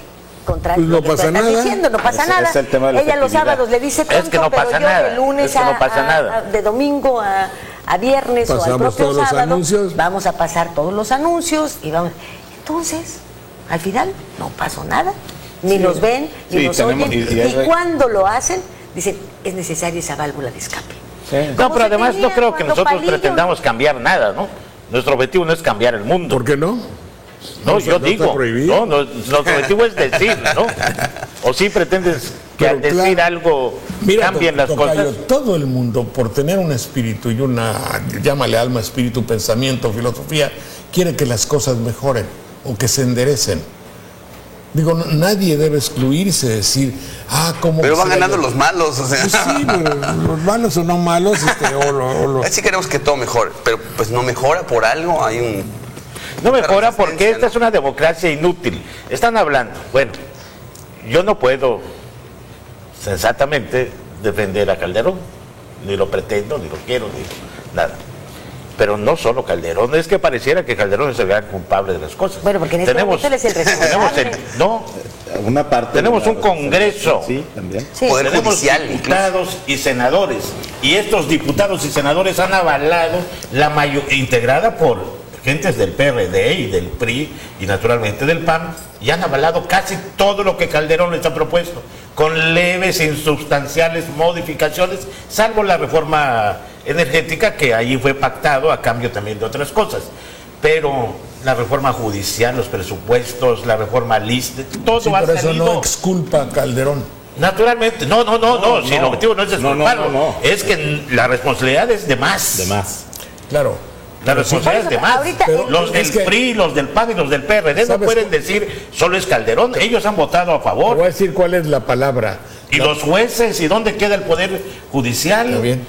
contrario no lo que pasa tú estás nada. diciendo, no pasa nada. Es el tema de la Ella los efectividad. sábados le dice tonto, Es que no pero pasa yo nada, de lunes es que no pasa nada. de domingo a viernes o al Pasamos propio todos los sábado, anuncios. vamos a pasar todos los anuncios y vamos. Entonces, al final no pasó nada, ni nos ven, ni Sí, nos tenemos- oyen, y y cuando lo hacen, dicen, es necesaria esa válvula de escape. No, Como pero se además tenía no creo que cuando nosotros Palillo- pretendamos cambiar nada, ¿no? Nuestro objetivo no es cambiar el mundo. ¿Por qué no? No, No, yo no digo, está prohibido. no, nuestro objetivo es decir, ¿no? O si pretendes que Pero al decir claro. algo Mira, cambien las tocayo, cosas. todo el mundo, por tener un espíritu y llámale alma, espíritu, pensamiento, filosofía, quiere que las cosas mejoren o que se enderecen. Digo, nadie debe excluirse, decir, ¿cómo? Pero van será ganando yo? los malos, o sea. Pues sí, pero los malos o no malos, Así queremos que todo mejore, pero pues no mejora por algo, hay un... No mejora resistencia, porque esta ¿no? es una democracia inútil. Están hablando, bueno, yo no puedo sensatamente defender a Calderón, ni lo pretendo, ni lo quiero, ni nada. Pero no solo Calderón, es que pareciera que Calderón es el gran culpable de las cosas. Bueno, porque en este momento él es el responsable. Una parte Tenemos de un Congreso. Sí, también. Sí. Poder Tenemos judicial, diputados y senadores. Y estos diputados y senadores han avalado la mayoría, integrada por gentes del PRD y del PRI y naturalmente del PAN, y han avalado casi todo lo que Calderón les ha propuesto, con leves e insubstanciales modificaciones, salvo la reforma energética que ahí fue pactado a cambio también de otras cosas. Pero la reforma judicial, los presupuestos, la reforma LISTE, todo Sí, ha por eso salido... no exculpa a Calderón. Naturalmente, no, si el objetivo no es desculparlo, es que la responsabilidad es de más. De más. Claro. La responsabilidad es de más. Ahorita, Los del es que- PRI, los del PAN y los del PRD no ¿Sabes pueden cu- decir solo es Calderón, ellos han votado a Te voy a favor. decir cuál es la palabra. Y los jueces, ¿y dónde queda el poder judicial? Está bien.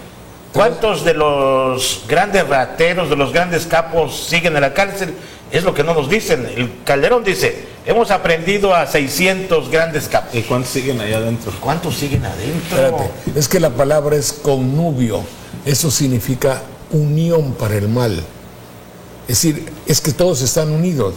¿Cuántos de los grandes rateros, de los grandes capos siguen en la cárcel? Es lo que no nos dicen. El Calderón dice, hemos aprendido a 600 grandes capos. ¿Y cuántos siguen allá adentro? ¿Cuántos siguen adentro? Espérate, es que la palabra es connubio. Eso significa unión para el mal. Es decir, es que todos están unidos.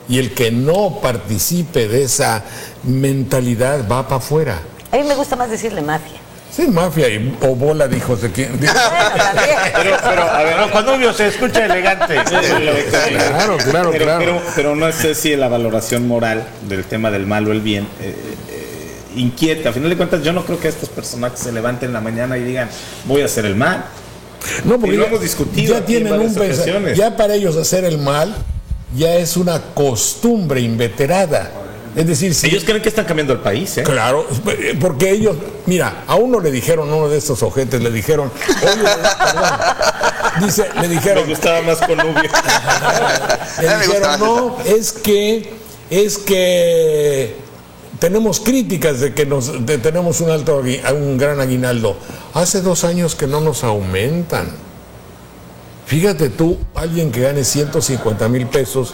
Y el que no participe de esa mentalidad va para afuera. a mí me gusta más decirle mafia. Sí, mafia o bola de hijos de quién. Bueno, también. Pero, a ver, Connubio se escucha elegante. Claro. Pero no sé si la valoración moral del tema del mal o el bien inquieta. A final de cuentas, yo no creo que estos personajes se levanten en la mañana y digan, voy a hacer el mal. No, porque Y lo ya, hemos discutido ya aquí en tienen un varias pensamiento. ocasiones. Ya para ellos hacer el mal ya es una costumbre inveterada. Es decir, si Ellos creen que están cambiando el país, ¿eh? Claro, porque ellos, mira, a uno le dijeron, uno de estos ojetes le dijeron, oye, perdón, le Me dijeron, gustaba más con Nubio. le Me gustaba dijeron, no, es que tenemos críticas de que tenemos un gran aguinaldo. Hace 2 años que no nos aumentan. Fíjate tú, alguien que gane 150,000 pesos,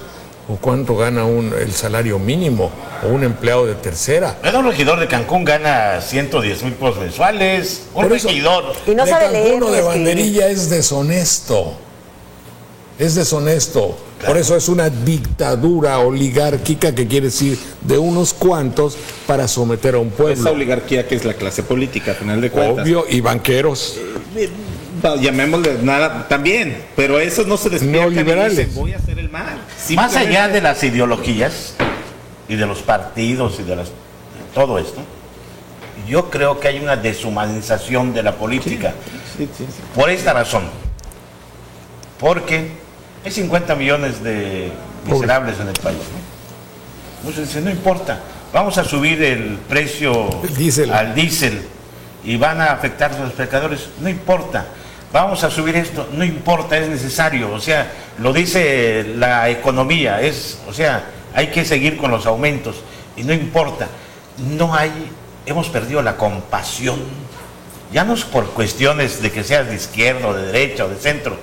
o cuánto gana el salario mínimo, o un empleado de tercera. Un regidor de Cancún gana 110,000 pesos mensuales. Un Por eso- regidor. Y no de sabe Cancún leer o ni de escribir. banderilla es deshonesto. Es deshonesto. Por eso es una dictadura oligárquica que quiere decir de unos cuantos para someter a un Esa pueblo. oligarquía que es la clase política, a final de cuentas. Obvio, y banqueros. Llamémosle nada también, pero esos no se despiertan y Neoliberales. dicen, voy a hacer el mal. Más allá Simplemente. de las ideologías y de los partidos y de todo esto, yo creo que hay una deshumanización de la política. Sí. Por esta razón, porque hay 50 millones de miserables en el país, ¿no? Muchos dicen, no importa, vamos a subir el precio al diésel y van a afectar a los pescadores, no importa, vamos a subir esto, no importa, es necesario, o sea, lo dice la economía, o sea, hay que seguir con los aumentos y no importa, hemos perdido la compasión, ya no es por cuestiones de que seas de izquierda o de derecha o de centro,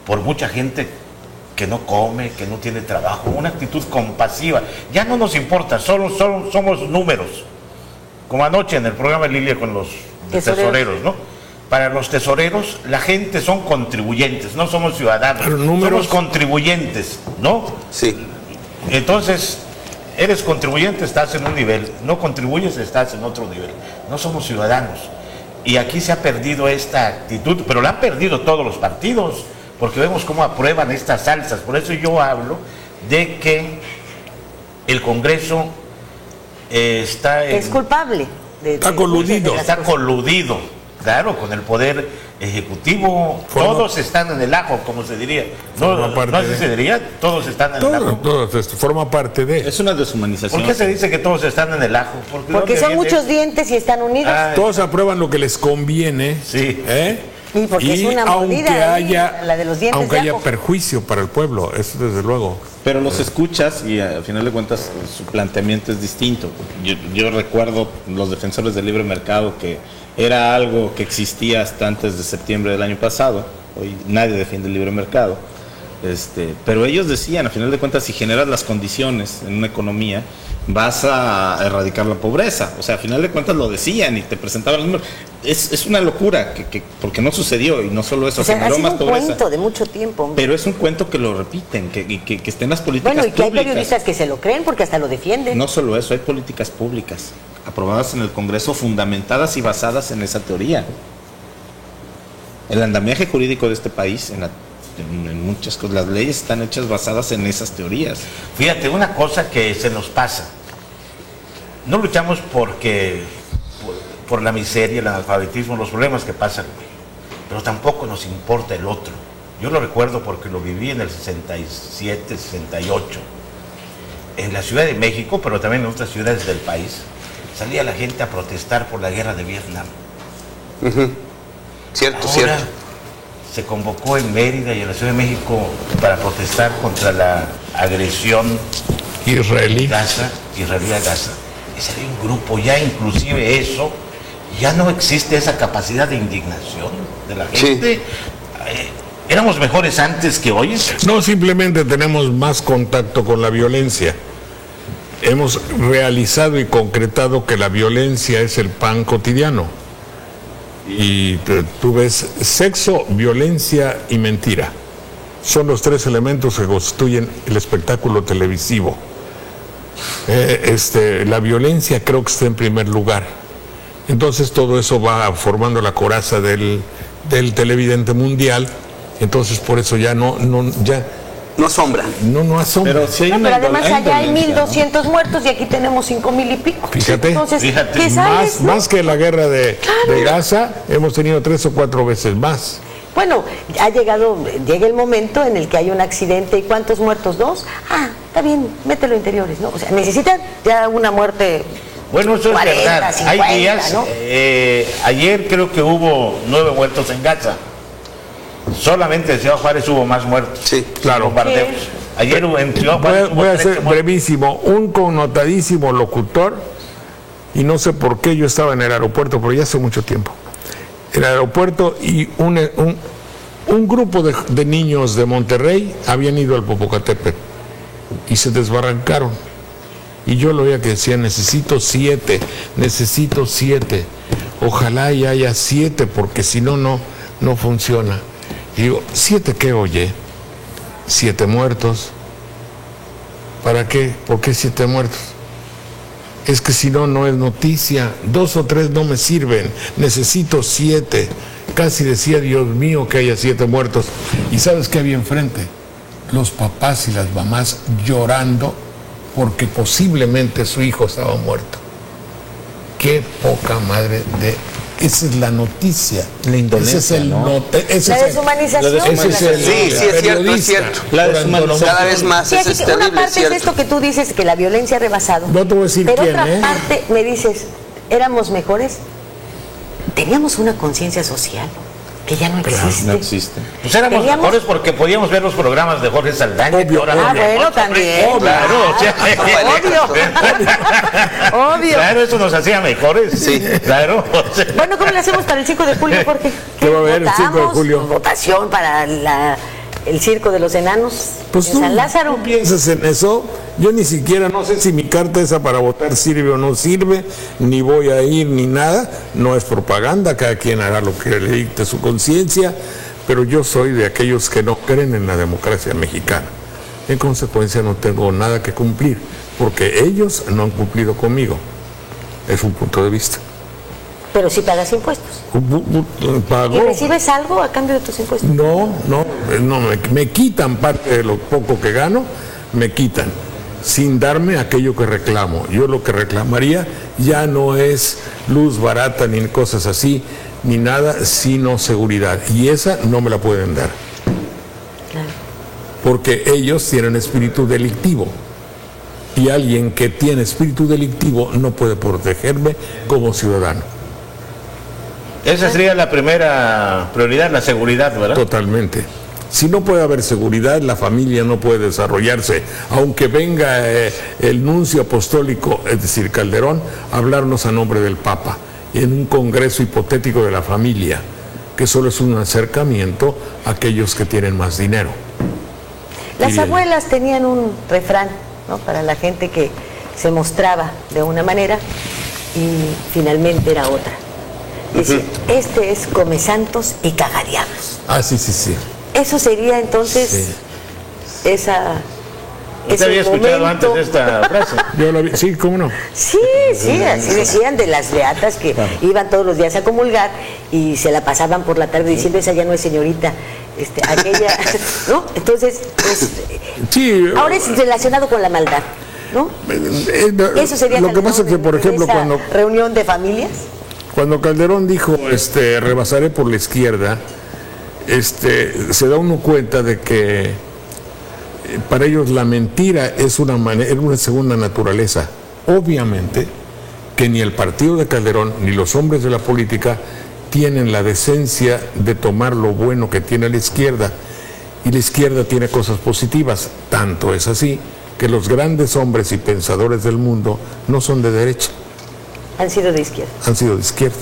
por mucha gente que no come, que no tiene trabajo, una actitud compasiva, ya no nos importa, solo somos números, como anoche en el programa de Lilia con los tesoreros, ¿no? Para los tesoreros, la gente son contribuyentes, no somos ciudadanos, somos contribuyentes, ¿no? Sí. Entonces, eres contribuyente, estás en un nivel, no contribuyes, estás en otro nivel, no somos ciudadanos. Y aquí se ha perdido esta actitud, pero la han perdido todos los partidos, porque vemos cómo aprueban estas salsas. Por eso yo hablo de que el Congreso es culpable. Está coludido. Está coludido, claro, con el Poder Ejecutivo. Todos están en el ajo, como se diría. No se diría, todos están en el ajo. Todos, forma parte de. Es una deshumanización. ¿Por qué se dice que todos están en el ajo? Porque son muchos dientes y están unidos. Todos aprueban lo que les conviene. Sí. Y porque es una mordida la de los dientes. Aunque haya perjuicio para el pueblo, eso desde luego. Pero los escuchas y al final de cuentas su planteamiento es distinto. Yo recuerdo los defensores del libre mercado, que era algo que existía hasta antes de septiembre del año pasado. Hoy nadie defiende el libre mercado. Pero ellos decían, a final de cuentas, si generas las condiciones en una economía, vas a erradicar la pobreza. O sea, a final de cuentas lo decían y te presentaban los números. Es una locura, porque no sucedió, y no solo eso, generó más pobreza. Es un cuento de mucho tiempo. Pero es un cuento que lo repiten, que estén en las políticas públicas. Bueno, y que hay periodistas que se lo creen porque hasta lo defienden. No solo eso, hay políticas públicas aprobadas en el Congreso, fundamentadas y basadas en esa teoría. El andamiaje jurídico de este país, en muchas cosas, las leyes están hechas basadas en esas teorías. Fíjate, una cosa que se nos pasa, no luchamos por la miseria, el analfabetismo, los problemas que pasan, pero tampoco nos importa el otro. Yo lo recuerdo porque lo viví en el 67, 68, en la Ciudad de México, pero también en otras ciudades del país. Salía la gente a protestar por la guerra de Vietnam. Cierto, Ahora, cierto. Se convocó en Mérida y en la Ciudad de México para protestar contra la agresión israelí a Gaza. Y salió un grupo, ya inclusive eso, ya no existe esa capacidad de indignación de la gente. Sí. ¿Éramos mejores antes que hoy? No, simplemente tenemos más contacto con la violencia. Hemos realizado y concretado que la violencia es el pan cotidiano. Y tú ves sexo, violencia y mentira. Son los tres elementos que constituyen el espectáculo televisivo. La violencia creo que está en primer lugar. Entonces todo eso va formando la coraza del televidente mundial. Entonces por eso ya no asombra. No asombra. Pero, pero además allá hay 1,200 muertos y aquí tenemos 5,000 y pico. Fíjate, entonces, ¿qué sabes, más que la guerra de Gaza, hemos tenido 3 o 4 veces más. Bueno, llega el momento en el que hay un accidente y ¿cuántos muertos? 2. Está bien, mételo a interiores, ¿no? O sea, necesitan ya una muerte. Bueno, eso 40, es verdad. 50, hay días, ¿no? Ayer creo que hubo 9 muertos en Gaza. Solamente en Ciudad Juárez hubo más muertos. Sí, claro. Bombardeos. Ayer en Ciudad Juárez voy a ser brevísimo. Un connotadísimo locutor, y no sé por qué yo estaba en el aeropuerto, pero ya hace mucho tiempo. El aeropuerto y un grupo de niños de Monterrey habían ido al Popocatépetl y se desbarrancaron. Y yo lo veía que decía, necesito 7. Ojalá y haya 7, porque si no funciona. Y digo, ¿7 qué, oye? 7 muertos. ¿Para qué? ¿Por qué 7 muertos? Es que si no es noticia. 2 o 3 no me sirven. Necesito 7. Casi decía, Dios mío, que haya 7 muertos. ¿Y sabes qué había enfrente? Los papás y las mamás llorando porque posiblemente su hijo estaba muerto. Qué poca madre de Esa es la noticia. La indolencia, ese es el ¿no? La deshumanización. Ese es el Sí, es cierto, es cierto. La deshumanización. Cada vez más, Sí, eso así es que una terrible, es parte es cierto. esto que tú dices, que la violencia ha rebasado. No te voy a decir pero quién, otra ¿eh? parte me dices, éramos mejores. Teníamos una conciencia social que ya no existe. No existe. Pues éramos Teníamos- mejores porque podíamos ver los programas de Jorge Saldaña. Obvio, que ahora Ah, no bueno, vemos. también. Claro, o sea, Obvio. Obvio. Claro, eso nos hacía mejores. Sí. Claro. o sea. Bueno, ¿cómo le hacemos para el 5 de julio, Jorge? ¿Qué va a haber el 5 de ¿Votamos? julio? Votación para el Circo de los Enanos Pues en tú, San Lázaro. ¿tú piensas en eso? Yo ni siquiera, no sé si mi carta esa para votar sirve o no sirve, ni voy a ir ni nada. No es propaganda, cada quien hará lo que le dicte su conciencia, pero yo soy de aquellos que no creen en la democracia mexicana. En consecuencia no tengo nada que cumplir, porque ellos no han cumplido conmigo. Es un punto de vista. Pero sí pagas impuestos. ¿Y Pago. recibes algo a cambio de tus impuestos? No, me quitan parte de lo poco que gano, me quitan, sin darme aquello que reclamo. Yo lo que reclamaría ya no es luz barata ni cosas así, ni nada, sino seguridad. Y esa no me la pueden dar, Claro. porque ellos tienen espíritu delictivo. Y alguien que tiene espíritu delictivo no puede protegerme como ciudadano. Esa sería la primera prioridad, la seguridad, ¿verdad? Totalmente. Si no puede haber seguridad, la familia no puede desarrollarse. Aunque venga el nuncio apostólico, es decir, Calderón, a hablarnos a nombre del Papa, en un congreso hipotético de la familia, que solo es un acercamiento a aquellos que tienen más dinero. Las Diría yo. abuelas tenían un refrán, ¿no? Para la gente que se mostraba de una manera y finalmente era otra. Dice, este es come santos y caga diablos. Ah, sí, sí, sí. Eso sería entonces Sí. esa... ¿Usted ese había escuchado momento. antes de esta frase? Yo la vi, sí, cómo no. Sí, sí, así decían de las beatas que iban todos los días a comulgar y se la pasaban por la tarde diciendo, esa ya no es señorita, aquella, ¿no? Entonces, pues, Sí, ahora es relacionado con la maldad, ¿no? Eso sería lo que pasa es que, por ejemplo, esa cuando reunión de familias. Calderón dijo, rebasaré por la izquierda, se da uno cuenta de que para ellos la mentira es una segunda naturaleza. Obviamente que ni el partido de Calderón ni los hombres de la política tienen la decencia de tomar lo bueno que tiene la izquierda, y la izquierda tiene cosas positivas. Tanto es así que los grandes hombres y pensadores del mundo no son de derecha, Han sido de izquierda. han sido de izquierda.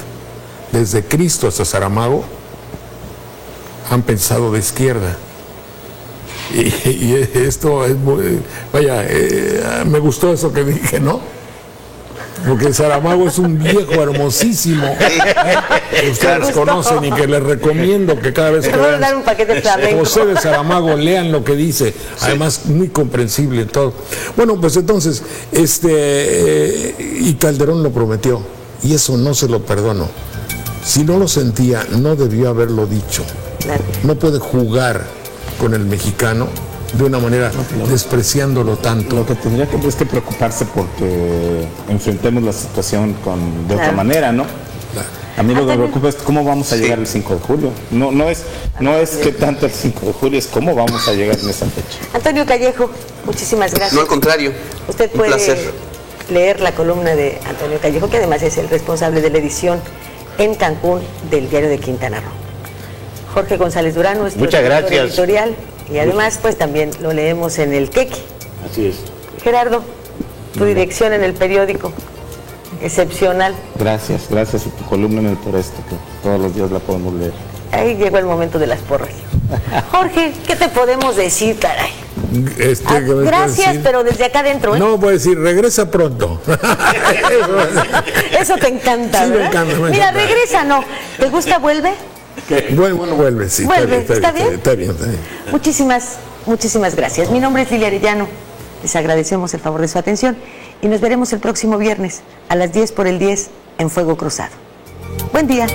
Desde Cristo hasta Saramago han pensado de izquierda. Y esto es muy... me gustó eso que dije, ¿no? Porque Saramago es un viejo hermosísimo que ustedes conocen y que les recomiendo que cada vez que Te voy a vean dar un paquete de flamenco. José de Saramago, lean lo que dice, además muy comprensible todo. Bueno, pues entonces, y Calderón lo prometió, y eso no se lo perdono. Si no lo sentía, no debió haberlo dicho. Claro. No puede jugar con el mexicano de una manera despreciándolo tanto. Lo que tendría que es que preocuparse porque enfrentemos la situación de otra Claro. manera, ¿no? A mí lo que me Antonio. preocupa es cómo vamos a llegar el 5 de julio. No es que tanto el 5 de julio, es cómo vamos a llegar en esa fecha. Antonio Callejo, muchísimas gracias. No, al contrario. Usted Un puede placer. leer la columna de Antonio Callejo, que además es el responsable de la edición en Cancún del Diario de Quintana Roo. Jorge González Durán, nuestro Muchas director gracias. editorial, y además pues también lo leemos en el Queque. Así es. Gerardo, tu dirección en el periódico, excepcional. Gracias y tu columna en el Toreste, que todos los días la podemos leer. Ahí llegó el momento de las porras. Jorge, ¿qué te podemos decir, caray? ¿Qué me puede Gracias, decir? pero desde acá adentro, ¿eh? No, voy a decir, regresa pronto. Eso te encanta, Sí, me ¿verdad? encanta, me Mira, encanta. regresa, ¿no? ¿Te gusta? ¿Vuelve? Bueno, vuelve, sí. Vuelve, ¿está bien? Está bien. Muchísimas gracias. Mi nombre es Lilia Arellano. Les agradecemos el favor de su atención y nos veremos el próximo viernes a las 10 por el 10 en Fuego Cruzado. Buen día.